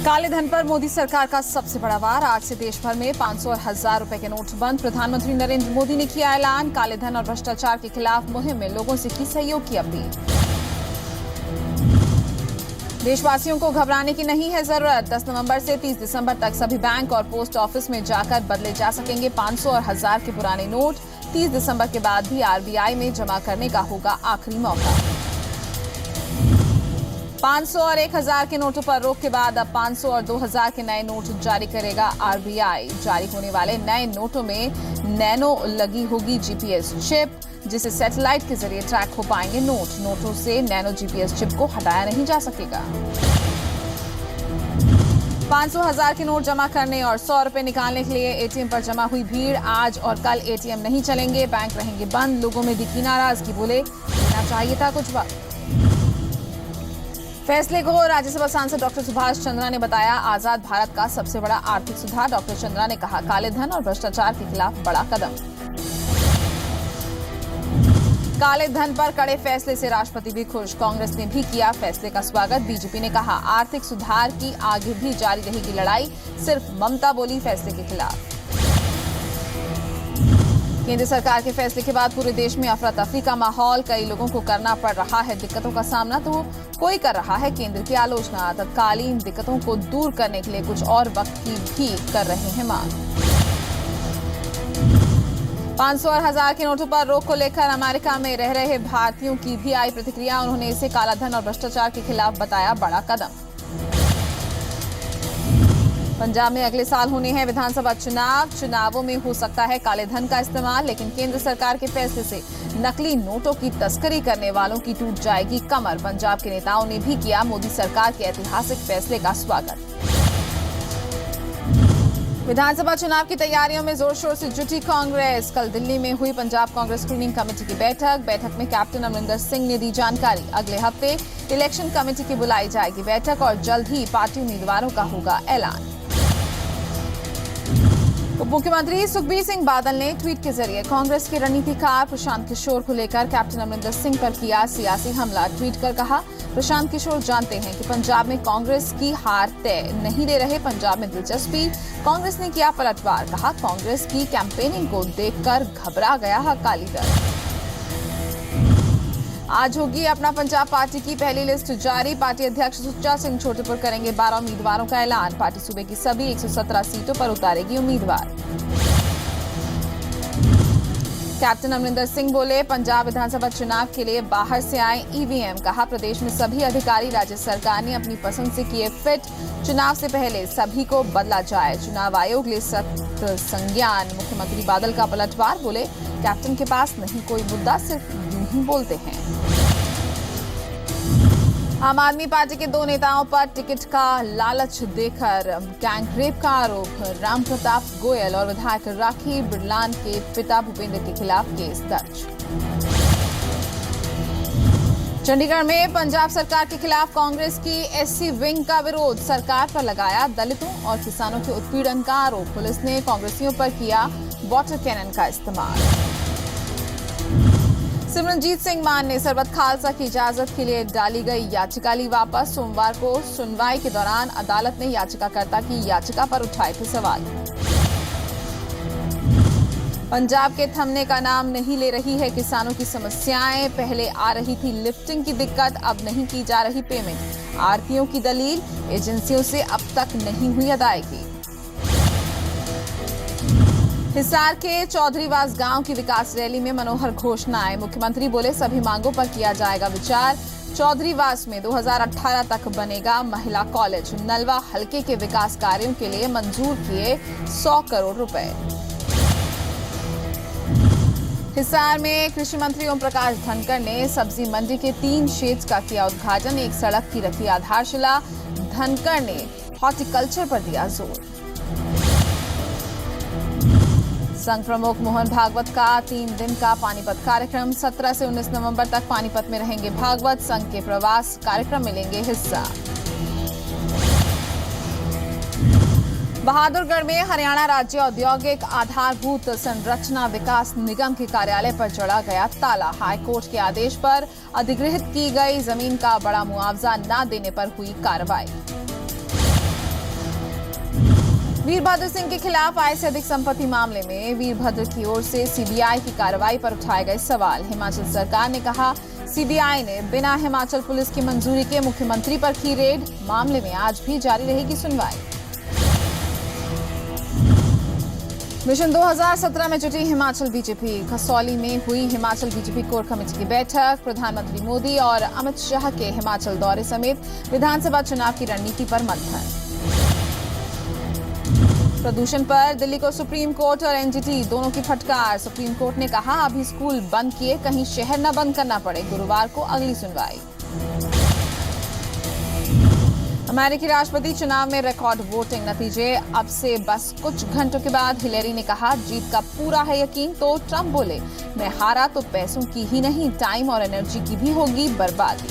काले धन पर मोदी सरकार का सबसे बड़ा वार। आज से देश भर में 500 और 1000 रुपए के नोट बंद। प्रधानमंत्री नरेंद्र मोदी ने किया ऐलान। काले धन और भ्रष्टाचार के खिलाफ मुहिम में लोगों से की सहयोग की अपील। देशवासियों को घबराने की नहीं है जरूरत। 10 नवंबर से 30 दिसंबर तक सभी बैंक और पोस्ट ऑफिस में जाकर बदले जा सकेंगे 500 और 1000 के पुराने नोट। 30 दिसंबर के बाद भी आरबीआई में जमा करने का होगा आखिरी मौका। 500 और 1000 के नोटों पर रोक के बाद अब 500 और 2000 के नए नोट जारी करेगा आरबीआई। जारी होने वाले नए नोटों में नैनो लगी होगी जीपीएस चिप, जिसे सैटेलाइट के जरिए ट्रैक हो पाएंगे नोट। नोटों से नैनो जीपीएस चिप को हटाया नहीं जा सकेगा। 500 1000 के नोट जमा करने और 100 रुपए निकालने के लिए एटीएम पर जमा हुई भीड़। आज और कल एटीएम नहीं चलेंगे, बैंक रहेंगे बंद। लोगों में दिखी नाराजगी, बोले देना चाहिए था कुछ वक्त। फैसले को राज्यसभा सांसद डॉक्टर सुभाष चंद्रा ने बताया आजाद भारत का सबसे बड़ा आर्थिक सुधार। डॉक्टर चंद्रा ने कहा काले धन और भ्रष्टाचार के खिलाफ बड़ा कदम। काले धन पर कड़े फैसले से राष्ट्रपति भी खुश। कांग्रेस ने भी किया फैसले का स्वागत। बीजेपी ने कहा आर्थिक सुधार की आगे भी जारी रहेगी लड़ाई। सिर्फ ममता बोली फैसले के खिलाफ। केंद्र सरकार के फैसले के बाद पूरे देश में अफरा तफरी का माहौल। कई लोगों को करना पड़ रहा है दिक्कतों का सामना, तो कोई कर रहा है केंद्र की आलोचना। तत्कालीन दिक्कतों को दूर करने के लिए कुछ और वक्त की भी कर रहे हैं मांग। 500 और 1000 के नोटों पर रोक को लेकर अमेरिका में रह रहे भारतीयों की भी आई प्रतिक्रिया। उन्होंने इसे कालाधन और भ्रष्टाचार के खिलाफ बताया बड़ा कदम। पंजाब में अगले साल होने हैं विधानसभा चुनाव। चुनावों में हो सकता है काले धन का इस्तेमाल, लेकिन केंद्र सरकार के फैसले से नकली नोटों की तस्करी करने वालों की टूट जाएगी कमर। पंजाब के नेताओं ने भी किया मोदी सरकार के ऐतिहासिक फैसले का स्वागत। विधानसभा चुनाव की तैयारियों में जोर शोर से जुटी कांग्रेस। कल दिल्ली में हुई पंजाब कांग्रेस स्क्रीनिंग कमेटी की बैठक में कैप्टन अमरिंदर सिंह ने दी जानकारी। अगले हफ्ते इलेक्शन कमेटी की बुलाई जाएगी बैठक और जल्द ही पार्टी उम्मीदवारों का होगा ऐलान। उप मुख्यमंत्री सुखबीर सिंह बादल ने ट्वीट के जरिए कांग्रेस के रणनीतिकार प्रशांत किशोर को लेकर कैप्टन अमरिंदर सिंह पर किया सियासी हमला। ट्वीट कर कहा प्रशांत किशोर जानते हैं कि पंजाब में कांग्रेस की हार तय नहीं ले रहे, पंजाब में दिलचस्पी। कांग्रेस ने किया पलटवार। कहा कांग्रेस की कैंपेनिंग को देखकर घबरा गया अकाली दल। आज होगी अपना पंजाब पार्टी की पहली लिस्ट जारी। पार्टी अध्यक्ष सुच्चा सिंह छोटेपुर करेंगे 12 उम्मीदवारों का ऐलान। पार्टी सूबे की सभी 117 सीटों पर उतारेगी उम्मीदवार। कैप्टन अमरिंदर सिंह बोले पंजाब विधानसभा चुनाव के लिए बाहर से आए ईवीएम। कहा प्रदेश में सभी अधिकारी राज्य सरकार ने अपनी पसंद से किए फिट। चुनाव से पहले सभी को बदला जाए, चुनाव आयोग ले सख्त संज्ञान। मुख्यमंत्री बादल का पलटवार, बोले कैप्टन के पास नहीं कोई मुद्दा, सिर्फ यूं ही बोलते हैं। आम आदमी पार्टी के 2 नेताओं पर टिकट का लालच देकर गैंगरेप का आरोप। राम प्रताप गोयल और विधायक राखी बिरलान के पिता भूपेंद्र के खिलाफ केस दर्ज। चंडीगढ़ में पंजाब सरकार के खिलाफ कांग्रेस की एससी विंग का विरोध। सरकार पर लगाया दलितों और किसानों के उत्पीड़न का आरोप। पुलिस ने कांग्रेसियों पर किया वाटर कैनन का इस्तेमाल। सिमरनजीत सिंह मान ने सरबत खालसा की इजाजत के लिए डाली गई याचिका ली वापस। सोमवार को सुनवाई के दौरान अदालत ने याचिकाकर्ता की याचिका पर उठाए थे सवाल। पंजाब के थमने का नाम नहीं ले रही है किसानों की समस्याएं। पहले आ रही थी लिफ्टिंग की दिक्कत, अब नहीं की जा रही पेमेंट। आरटीओ की दलील, एजेंसियों से अब तक नहीं हुई अदायगी। हिसार के चौधरीवास गांव की विकास रैली में मनोहर घोषणाएं। मुख्यमंत्री बोले सभी मांगों पर किया जाएगा विचार। चौधरीवास में 2018 तक बनेगा महिला कॉलेज। नलवा हलके के विकास कार्यों के लिए मंजूर किए 100 करोड़ रुपए। हिसार में कृषि मंत्री ओम प्रकाश धनखड़ ने सब्जी मंडी के 3 शेड्स का किया उद्घाटन। एक सड़क की रखी आधारशिला। धनखड़ ने हॉर्टिकल्चर पर दिया जोर। संघ प्रमुख मोहन भागवत का 3 दिन का पानीपत कार्यक्रम। 17 से 19 नवंबर तक पानीपत में रहेंगे भागवत। संघ के प्रवास कार्यक्रम में लेंगे हिस्सा। बहादुरगढ़ में हरियाणा राज्य औद्योगिक आधारभूत संरचना विकास निगम के कार्यालय पर जड़ा गया ताला। हाईकोर्ट के आदेश पर अधिग्रहित की गई जमीन का बड़ा मुआवजा न देने पर हुई कार्रवाई। वीरभद्र सिंह के खिलाफ आय से अधिक संपत्ति मामले में वीरभद्र की ओर से सीबीआई की कार्रवाई पर उठाए गए सवाल। हिमाचल सरकार ने कहा, सीबीआई ने बिना हिमाचल पुलिस की मंजूरी के मुख्यमंत्री पर की रेड। मामले में आज भी जारी रहेगी सुनवाई। मिशन 2017 में जुटी हिमाचल बीजेपी। कसौली में हुई हिमाचल बीजेपी कोर कमेटी की बैठक। प्रधानमंत्री मोदी और अमित शाह के हिमाचल दौरे समेत विधानसभा चुनाव की रणनीति पर मंथन। प्रदूषण पर दिल्ली को सुप्रीम कोर्ट और एनजीटी दोनों की फटकार। सुप्रीम कोर्ट ने कहा, अभी स्कूल बंद किए, कहीं शहर न बंद करना पड़े। गुरुवार को अगली सुनवाई। अमेरिकी राष्ट्रपति चुनाव में रिकॉर्ड वोटिंग नतीजे अब से बस कुछ घंटों के बाद। हिलेरी ने कहा, जीत का पूरा है यकीन। तो ट्रंप बोले, मैं हारा तो पैसों की ही नहीं, टाइम और एनर्जी की भी होगी बर्बादी।